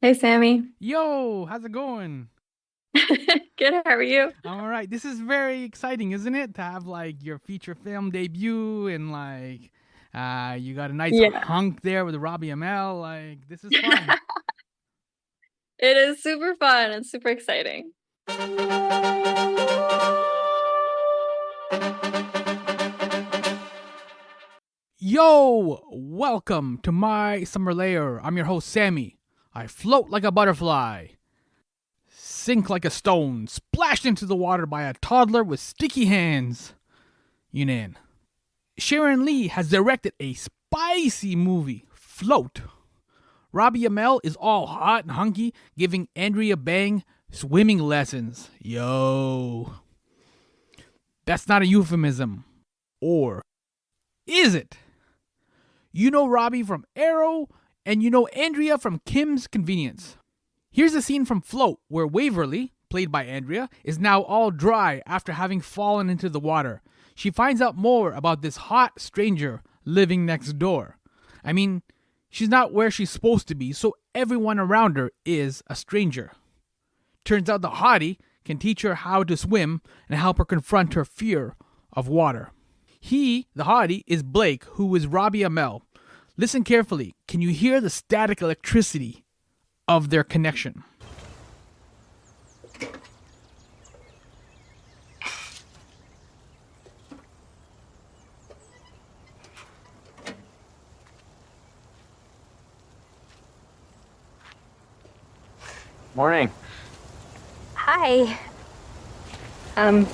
Hey, Sammy. Yo, how's it going? Good, how are you? I'm all right. This is very exciting, isn't it? To have like your feature film debut and you got a nice Yeah. hunk there with Robbie ML. Like this is fun. It is super fun and super exciting. Yo, welcome to My Summer Lair. I'm your host Sammy. I float like a butterfly, sink like a stone, splashed into the water by a toddler with sticky hands. Younan. Sherren Lee has directed a spicy movie, Float. Robbie Amell is all hot and hunky, giving Andrea Bang swimming lessons. Yo. That's not a euphemism. Or is it? You know Robbie from Arrow, and you know Andrea from Kim's Convenience. Here's a scene from Float where Waverly, played by Andrea, is now all dry after having fallen into the water. She finds out more about this hot stranger living next door. I mean, she's not where she's supposed to be, so everyone around her is a stranger. Turns out the hottie can teach her how to swim and help her confront her fear of water. He, the hottie, is Blake, who is Robbie Amell. Listen carefully. Can you hear the static electricity of their connection? Morning. Hi. Um,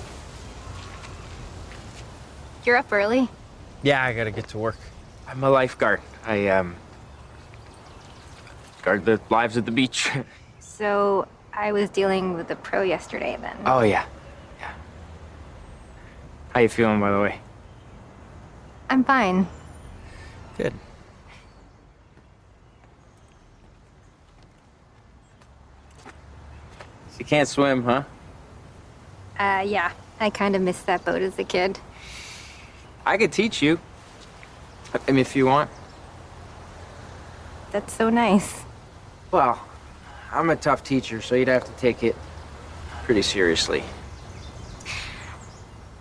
you're up early? Yeah, I gotta get to work. I'm a lifeguard. I guard the lives at the beach. So I was dealing with the pro yesterday then. Oh yeah. Yeah. How you feeling, by the way? I'm fine. Good. So you can't swim, huh? Yeah. I kind of missed that boat as a kid. I could teach you. I mean, if you want. That's so nice. Well, I'm a tough teacher, so you'd have to take it pretty seriously.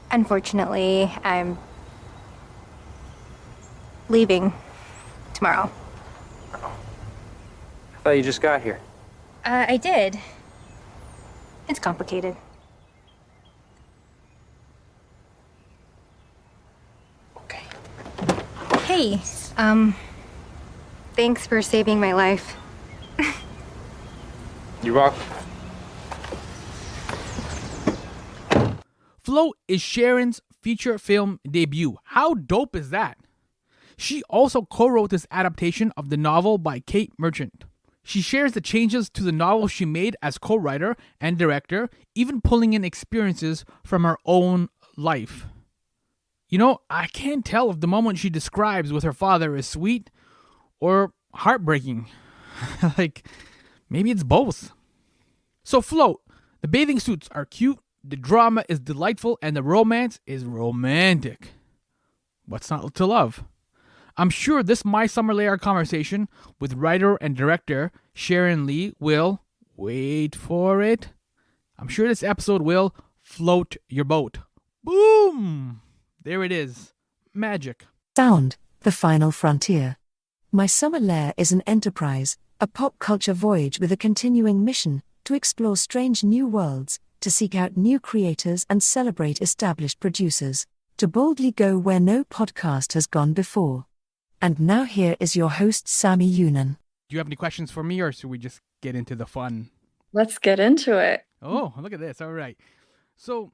Unfortunately, I'm leaving tomorrow. I thought you just got here. I did. It's complicated. Okay. Hey, thanks for saving my life. You're welcome. Float is Sharon's feature film debut. How dope is that? She also co-wrote this adaptation of the novel by Kate Merchant. She shares the changes to the novel she made as co-writer and director, even pulling in experiences from her own life. You know, I can't tell if the moment she describes with her father is sweet or heartbreaking. Like, maybe it's both. So, Float, the bathing suits are cute, the drama is delightful, and the romance is romantic. What's not to love? I'm sure this My Summer Lair conversation with writer and director Sherren Lee will, wait for it, I'm sure this episode will float your boat. Boom! There it is. Magic. Sound, the final frontier. My Summer Lair is an enterprise, a pop culture voyage with a continuing mission to explore strange new worlds, to seek out new creators and celebrate established producers, to boldly go where no podcast has gone before. And now here is your host, Sammy Younan. Do you have any questions for me, or should we just get into the fun? Let's get into it. Oh, look at this. All right. So,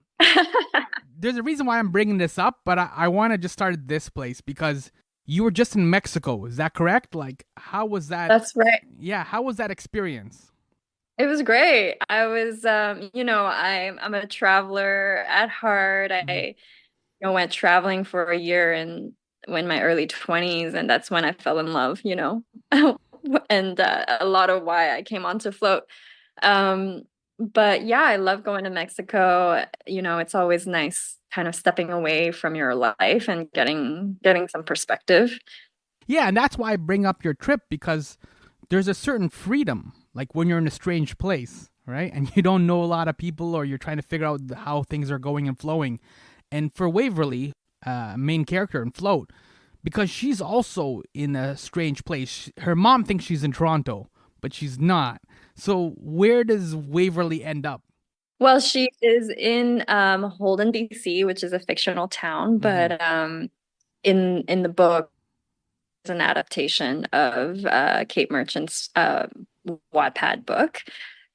there's a reason why I'm bringing this up, but I want to just start at this place because you were just in Mexico. Is that correct? Like, how was that? That's right. Yeah, how was that experience? It was great. I was, I'm a traveler at heart. I, went traveling for a year in when my early 20s, and that's when I fell in love, and a lot of why I came onto Float. But yeah, I love going to Mexico. It's always nice kind of stepping away from your life and getting some perspective. Yeah, and that's why I bring up your trip because there's a certain freedom like when you're in a strange place, right? And you don't know a lot of people, or you're trying to figure out how things are going and flowing. And for Waverly, main character in Float, because she's also in a strange place. Her mom thinks she's in Toronto, but she's not. So where does Waverly end up? Well, she is in Holden, BC, which is a fictional town, Mm-hmm. but in the book, it's an adaptation of Kate Merchant's Wattpad book.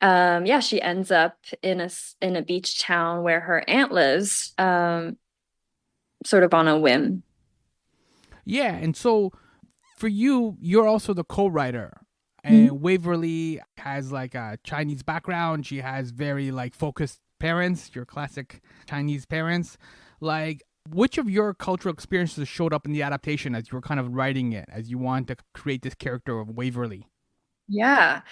Yeah, she ends up in a beach town where her aunt lives, sort of on a whim. Yeah, and so for you, you're also the co-writer. Mhm. And Waverly has like a Chinese background. She has very like focused parents, your classic Chinese parents. Like, which of your cultural experiences showed up in the adaptation as you were kind of writing it, as you want to create this character of Waverly? Yeah.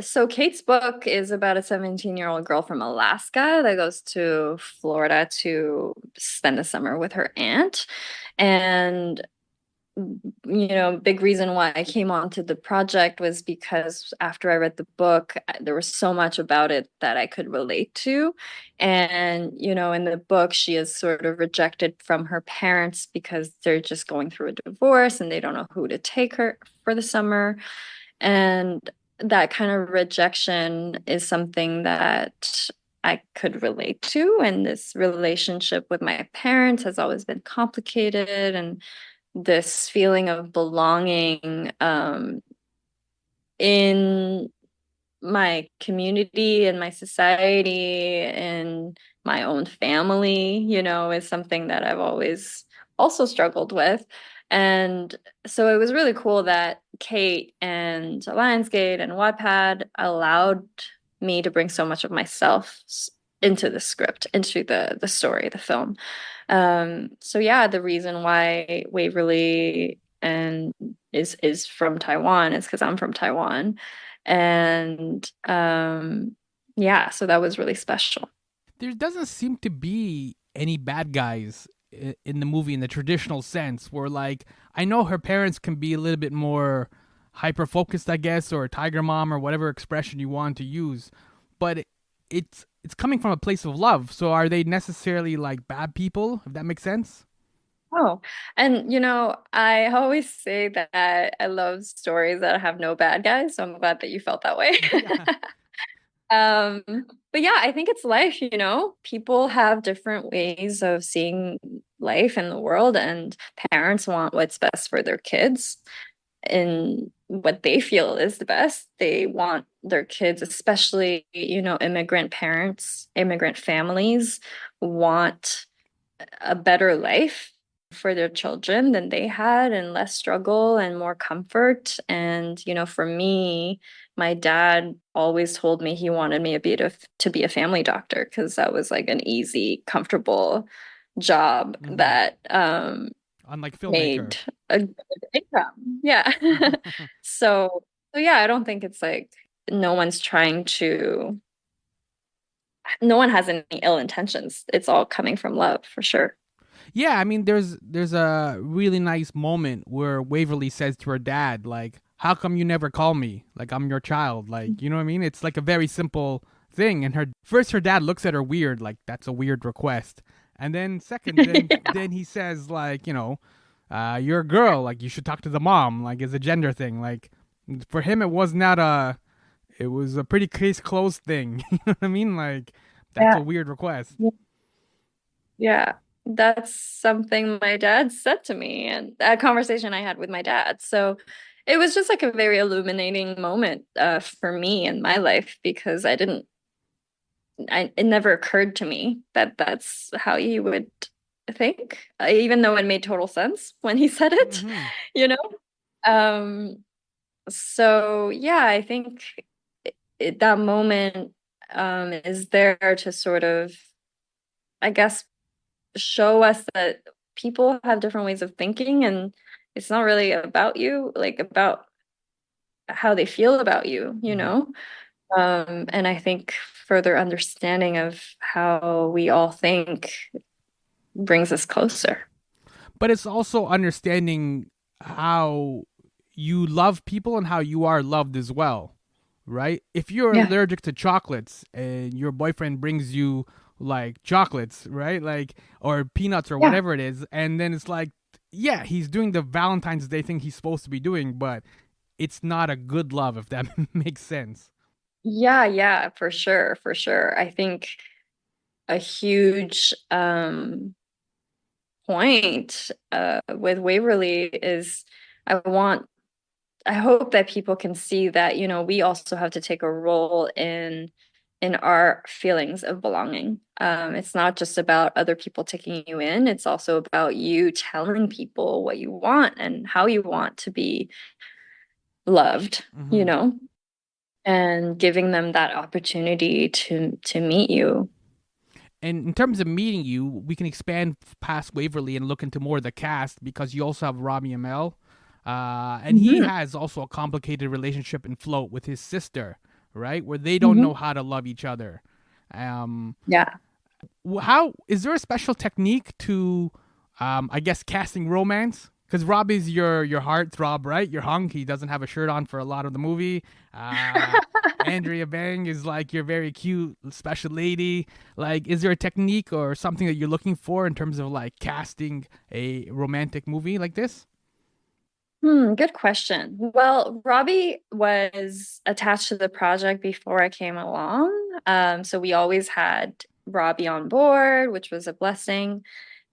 So Kate's book is about a 17-year-old girl from Alaska that goes to Florida to spend the summer with her aunt. And big reason why I came onto the project was because after I read the book, there was so much about it that I could relate to. And, in the book, she is sort of rejected from her parents because they're just going through a divorce and they don't know who to take her for the summer. And that kind of rejection is something that I could relate to. And this relationship with my parents has always been complicated. And this feeling of belonging in my community and my society and my own family, is something that I've always also struggled with. And so it was really cool that Kate and Lionsgate and Wattpad allowed me to bring so much of myself into the script, into the story, the film. So yeah, the reason why Waverly and is from Taiwan is because I'm from Taiwan. And yeah, so that was really special. There doesn't seem to be any bad guys in the movie in the traditional sense, where like I know her parents can be a little bit more hyper focused, I guess, or tiger mom or whatever expression you want to use, but it's coming from a place of love. So are they necessarily like bad people, if that makes sense? Oh, and I always say that I love stories that have no bad guys, so I'm glad that you felt that way. Yeah. Um, but yeah, I think it's life, People have different ways of seeing life and the world, and parents want what's best for their kids and what they feel is the best. They want their kids, especially, immigrant parents, immigrant families, want a better life for their children than they had, and less struggle and more comfort. And, for me, my dad always told me he wanted me to be a family doctor because that was like an easy, comfortable job Hmm. that Unlike made filmmaker. a good income. Yeah. So yeah, I don't think it's like no one's trying to, no one has any ill intentions. It's all coming from love for sure. Yeah, I mean, there's a really nice moment where Waverly says to her dad, like, "How come you never call me? Like I'm your child." Like, you know what I mean? It's like a very simple thing. And her dad looks at her weird, like that's a weird request. And then second, then he says like, you're a girl, like you should talk to the mom, like it's a gender thing. Like for him, it was a pretty case closed thing. You know what I mean? Like that's a Yeah. weird request. Yeah, that's something my dad said to me and a conversation I had with my dad. So it was just like a very illuminating moment for me in my life because it never occurred to me that that's how you would think, even though it made total sense when he said it, Hmm. you know? Um, so yeah, I think that moment is there to sort of, I guess, show us that people have different ways of thinking and it's not really about you, like about how they feel about you, Hmm. And I think further understanding of how we all think brings us closer. But it's also understanding how you love people and how you are loved as well. right? If you're Yeah. allergic to chocolates and your boyfriend brings you like chocolates, right? Like, or peanuts or Yeah. whatever it is, and then it's like, yeah, he's doing the Valentine's Day thing he's supposed to be doing, but it's not a good love, if that makes sense. Yeah, yeah, for sure, for sure. I think a huge point with Waverly is I want I hope that people can see that, we also have to take a role in our feelings of belonging. It's not just about other people taking you in, it's also about you telling people what you want and how you want to be loved, Mm-hmm. and giving them that opportunity to meet you. And in terms of meeting you, we can expand past Waverly and look into more of the cast because you also have Robbie Amell. And he Mhm. has also a complicated relationship in Float with his sister, right? Where they don't know Mhm. how to love each other. Um, Yeah. how is there a special technique to, I guess, casting romance? Because Robbie's your heartthrob, right? Your hunk. He doesn't have a shirt on for a lot of the movie. Andrea Bang is like your very cute special lady. Like, is there a technique or something that you're looking for in terms of like casting a romantic movie like this? Good question. Well, Robbie was attached to the project before I came along. So we always had Robbie on board, which was a blessing.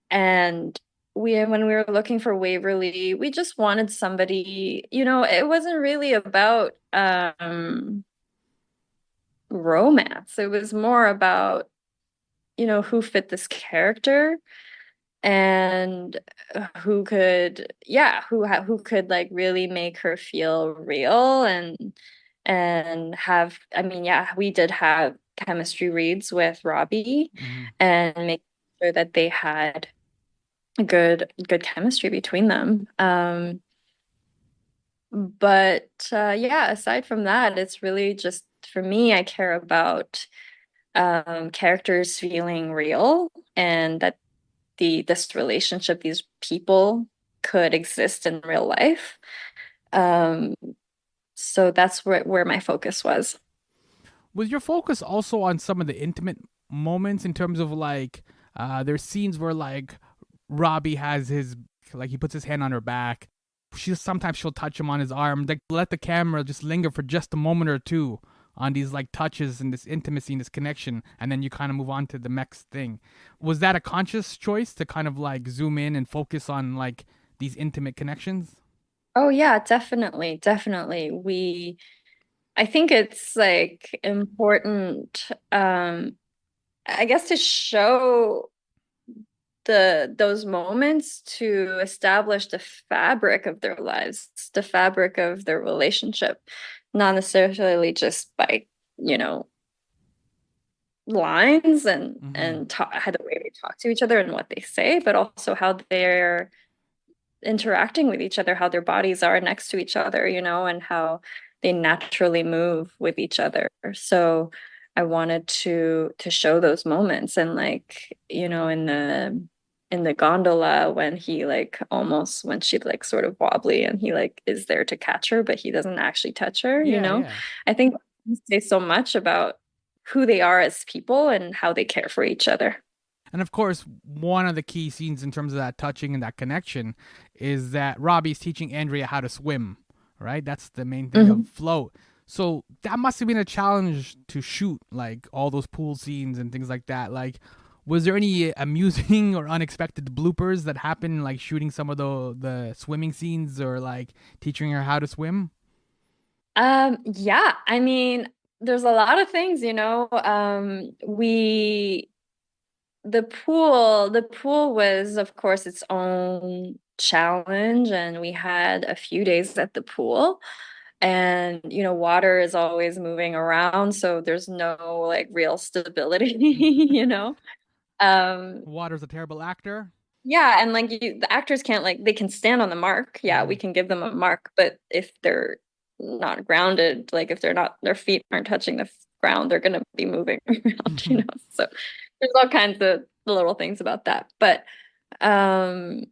And when we were looking for Waverly, we just wanted somebody, it wasn't really about romance. It was more about, who fit this character and who could like really make her feel real and have, I mean, yeah, we did have chemistry reads with Robbie Mm-hmm. and make sure that they had good chemistry between them. But yeah, aside from that, it's really just for me, I care about characters feeling real and that this relationship, these people could exist in real life. Um, so that's where my focus was. Was your focus also on some of the intimate moments in terms of like, there's scenes where like Robbie has his like he puts his hand on her back. She'll touch him on his arm. Like let the camera just linger for just a moment or two on these like touches and this intimacy and this connection, and then you kind of move on to the next thing. Was that a conscious choice to kind of like zoom in and focus on like these intimate connections? Oh yeah, definitely, definitely. I think it's like important, I guess to show those moments to establish the fabric of their lives, the fabric of their relationship, not necessarily just by, you know, lines and Mm-hmm. and talk, how the way they talk to each other and what they say, but also how they're interacting with each other, how their bodies are next to each other, and how they naturally move with each other. So I wanted to show those moments and like, in the gondola when he like almost when she like sort of wobbly and he like is there to catch her, but he doesn't actually touch her. Yeah, yeah. I think say so much about who they are as people and how they care for each other. And of course, one of the key scenes in terms of that touching and that connection is that Robbie's teaching Andrea how to swim, right? That's the main thing of Mhm. Float. So that must have been a challenge to shoot, like all those pool scenes and things like that. Like, was there any amusing or unexpected bloopers that happened, like shooting some of the swimming scenes or like teaching her how to swim? Yeah, I mean, there's a lot of things, the pool was, of course, its own challenge, and we had a few days at the pool. And, water is always moving around, so there's no like real stability, you know? Um, Water's a terrible actor. yeah, and like the actors can't like they can stand on the mark. Yeah, Mm-hmm. we can give them a mark, but if they're not grounded, like if their feet aren't touching the ground, they're gonna be moving around, So there's all kinds of little things about that. Um,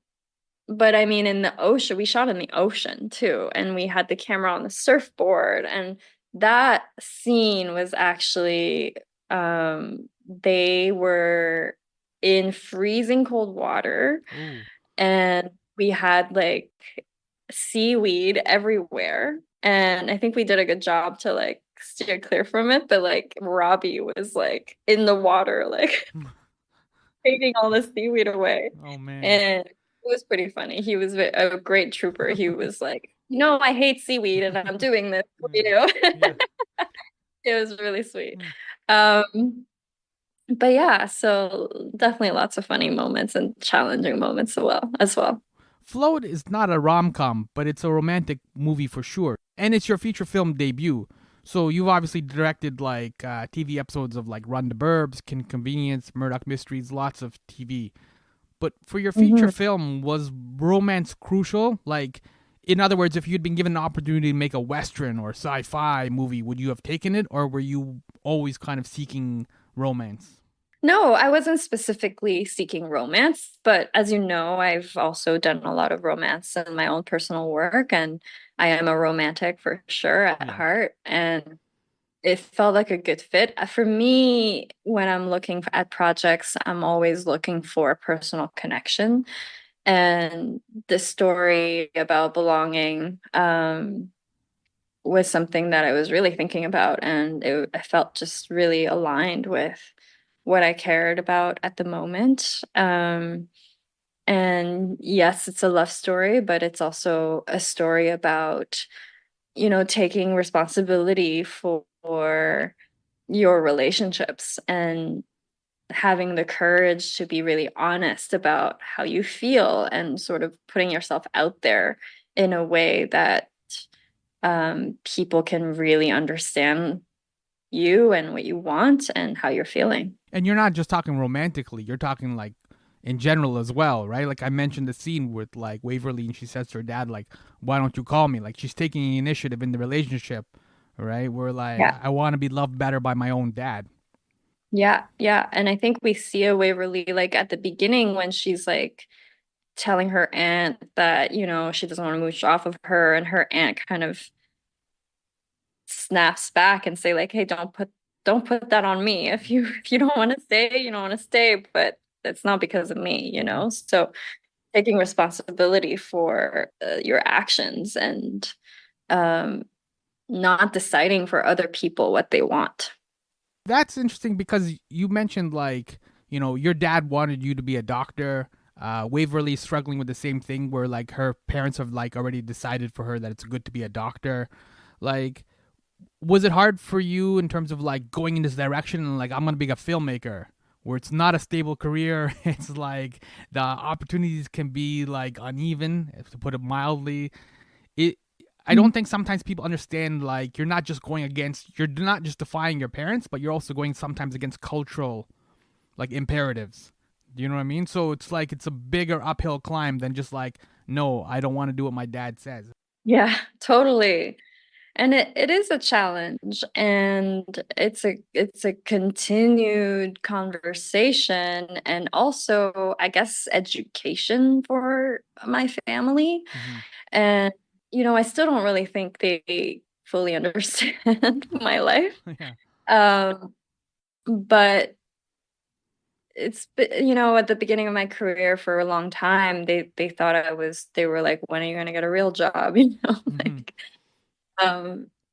but I mean, in the ocean, we shot in the ocean too, and we had the camera on the surfboard, and that scene was actually they were in freezing cold water Oh. and we had like seaweed everywhere. And I think we did a good job to like steer clear from it, but like Robbie was like in the water, like taking all the seaweed away. Oh man. And it was pretty funny. He was a great trooper. He was like, no, I hate seaweed and I'm doing this for Yeah. you. Yeah. It was really sweet. Hmm. Um, but yeah, so definitely lots of funny moments and challenging moments as well. Float is not a rom-com, but it's a romantic movie for sure. And it's your feature film debut. So you've obviously directed like TV episodes of like Run the Burbs, Convenience, Murdoch Mysteries, lots of TV. But for your feature Mhm. film, was romance crucial? Like, in other words, if you'd been given an opportunity to make a Western or sci-fi movie, would you have taken it? Or were you always kind of seeking romance? No, I wasn't specifically seeking romance, but as you know, I've also done a lot of romance in my own personal work, and I am a romantic for sure at Yeah. heart, and it felt like a good fit. For me, when I'm looking at projects, I'm always looking for a personal connection, and this story about belonging was something that I was really thinking about, and I felt just really aligned with what I cared about at the moment. And yes, it's a love story, but it's also a story about, taking responsibility for your relationships and having the courage to be really honest about how you feel and sort of putting yourself out there in a way that people can really understand you and what you want and how you're feeling. And you're not just talking romantically, you're talking like in general as well, right? Like I mentioned the scene with like Waverly and she says to her dad, like, why don't you call me? Like she's taking the initiative in the relationship, right? Where like Yeah. I want to be loved better by my own dad. Yeah, yeah. And I think we see a Waverly like at the beginning when she's like telling her aunt that, she doesn't want to mooch off of her, and her aunt kind of snaps back and say like, hey, don't put that on me. If you don't want to stay, you don't want to stay, but it's not because of me, Mm-hmm. So taking responsibility for your actions and um not deciding for other people what they want. That's interesting because you mentioned like, your dad wanted you to be a doctor. Waverly's struggling with the same thing where like her parents have like already decided for her that it's good to be a doctor. Like, was it hard for you in terms of like going in this direction and like I'm gonna be a filmmaker where it's not a stable career? It's like the opportunities can be like uneven, to put it mildly. It I don't think sometimes people understand like you're not just defying your parents, but you're also going sometimes against cultural like imperatives. Do you know what I mean? So it's like it's a bigger uphill climb than just like, no, I don't want to do what my dad says. Yeah, totally. And it is a challenge, and it's a continued conversation and also, I guess, education for my family. Mm-hmm. And I still don't really think they fully understand my life. Yeah. Um, but at the beginning of my career for a long time, they thought they were like, when are you gonna get a real job? Mm-hmm. Like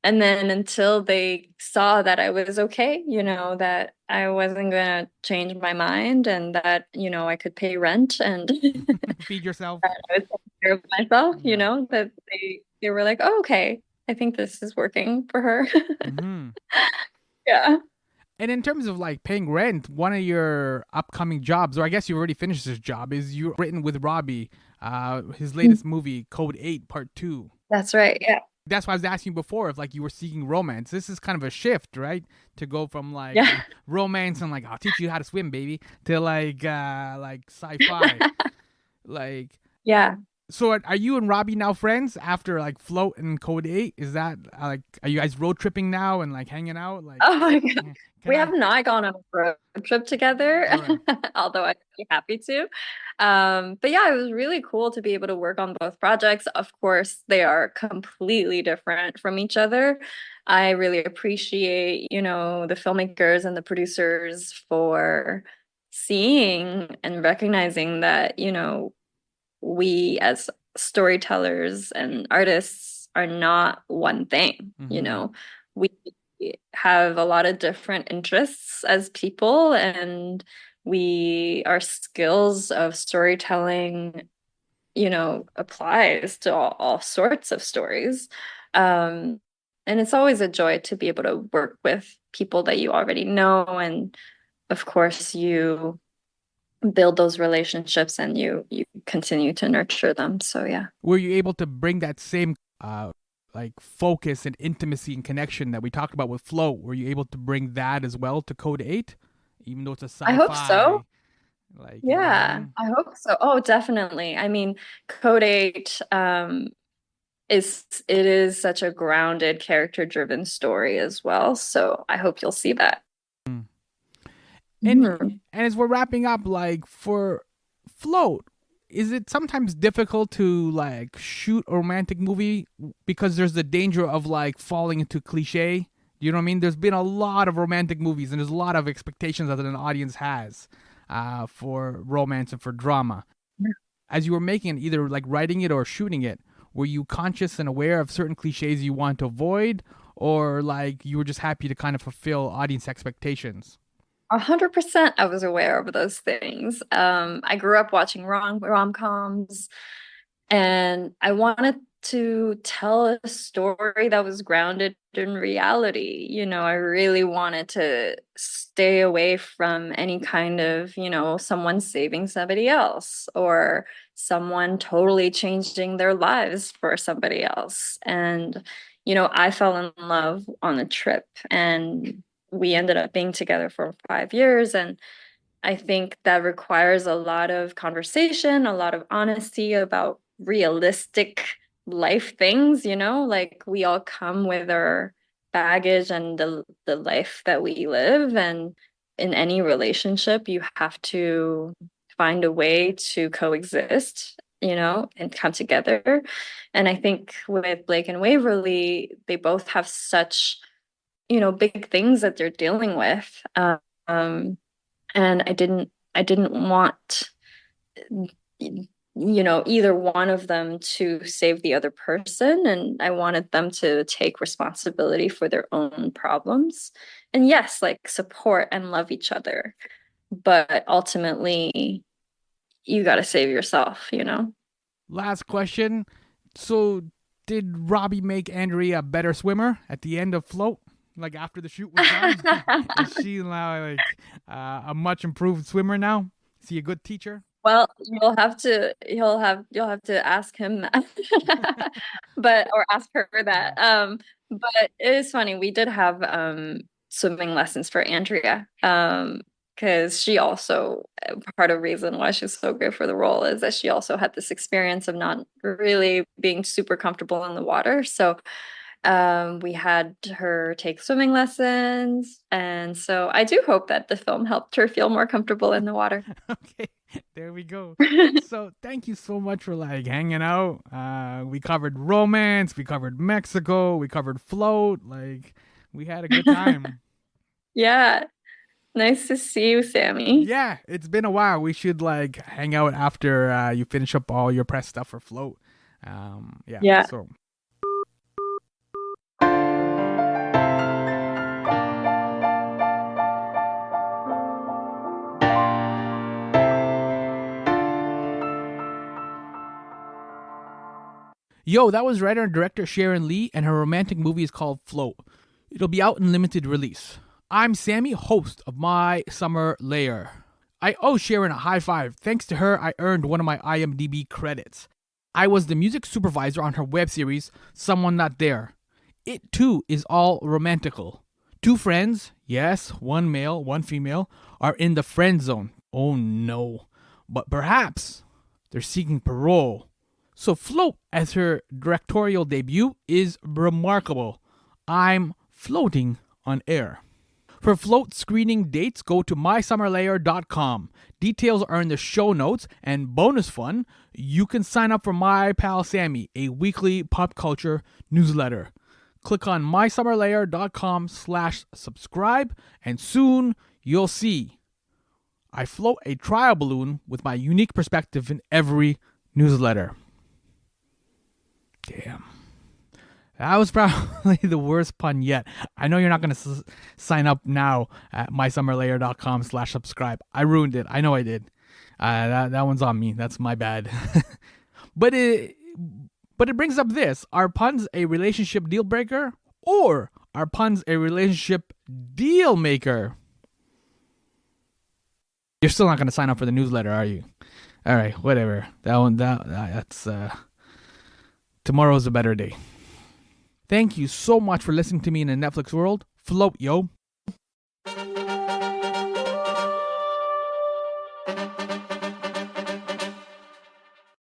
and then until they saw that I was okay, that I wasn't gonna change my mind and that, I could pay rent and Feed yourself. I was taking care of myself, Yeah. that they were like, oh, okay, I think this is working for her. Mm-hmm. Yeah. And in terms of like paying rent, one of your upcoming jobs, or I guess you already finished this job, is you written with Robbie, his latest movie, Code 8, Part 2. That's right. Yeah. That's why I was asking before if like you were seeking romance. This is kind of a shift, right? To go from like Yeah. romance and like I'll teach you how to swim, baby, to like sci-fi. Like Yeah. So are you and Robbie now friends after like Float and Code 8? Is that like, are you guys road tripping now and like hanging out? Like, Oh my God. can We I? have not gone on a road trip together, All right. although I'd be happy to. But yeah, it was really cool to be able to work on both projects. Of course, they are completely different from each other. I really appreciate, the filmmakers and the producers for seeing and recognizing that, we as storytellers and artists are not one thing, Mm-hmm. We have a lot of different interests as people, and our skills of storytelling, applies to all sorts of stories. Um, and it's always a joy to be able to work with people that you already know. And of course, you build those relationships and you continue to nurture them. So yeah. Were you able to bring that same like focus and intimacy and connection that we talked about with Float? Were you able to bring that as well to Code 8? Even though it's a I hope sci-fi, so. like, Yeah, I hope so. Oh, definitely. I mean, Code 8 is such a grounded, character-driven story as well. So I hope you'll see that. And Mhm. and as we're wrapping up, like for Float, is it sometimes difficult to like shoot a romantic movie because there's the danger of like falling into cliche? You know what I mean? There's been a lot of romantic movies, and there's a lot of expectations that an audience has for romance and for drama. As you were making it, either like writing it or shooting it, were you conscious and aware of certain cliches you want to avoid, or like you were just happy to kind of fulfill audience expectations? 100% I was aware of those things. I grew up watching rom-coms, and I wanted to tell a story that was grounded in reality. I really wanted to stay away from any kind of, someone saving somebody else or someone totally changing their lives for somebody else. And, I fell in love on a trip, and we ended up being together for 5 years. And I think that requires a lot of conversation, a lot of honesty about realistic life things, like we all come with our baggage and the life that we live. And in any relationship, you have to find a way to coexist, and come together. And I think with Blake and Waverly, they both have such, big things that they're dealing with. And I didn't want either one of them to save the other person, and I wanted them to take responsibility for their own problems, and yes, like support and love each other, but ultimately you got to save yourself. Last question. So, did Robbie make Andrea a better swimmer at the end of Float? Like after the shoot was done, is she now like a much improved swimmer now? Is he a good teacher? Well, you'll have to ask him that. But or ask her Yeah. that. But it is funny. We did have swimming lessons for Andrea. Because she also, part of the reason why she's so good for the role is that she also had this experience of not really being super comfortable in the water. So we had her take swimming lessons, and so I do hope that the film helped her feel more comfortable in the water. Okay, there we go. So thank you so much for like hanging out. We covered romance, we covered Mexico, we covered Float. Like we had a good time. Yeah, nice to see you, Sammy. Yeah, it's been a while. We should like hang out after you finish up all your press stuff for Float. Yeah. Yeah. So yo, that was writer and director Sherren Lee, and her romantic movie is called Float. It'll be out in limited release. I'm Sammy, host of My Summer Lair. I owe Sharon a high five. Thanks to her, I earned one of my IMDb credits. I was the music supervisor on her web series, Someone Not There. It too is all romantical. Two friends, yes, one male, one female, are in the friend zone. Oh no. But perhaps they're seeking parole. So Float, as her directorial debut, is remarkable. I'm floating on air. For Float screening dates, go to mysummerlair.com. Details are in the show notes, and bonus fun, you can sign up for My Pal Sammy, a weekly pop culture newsletter. Click on mysummerlair.com/subscribe, and soon you'll see I float a trial balloon with my unique perspective in every newsletter. Damn. That was probably the worst pun yet. I know you're not going to sign up now at mysummerlair.com/subscribe. I ruined it. I know I did. That one's on me. That's my bad. But it brings up this. Are puns a relationship deal breaker, or are puns a relationship deal maker? You're still not going to sign up for the newsletter, are you? All right, whatever. That's tomorrow's a better day. Thank you so much for listening to me in the Netflix world. Float, yo.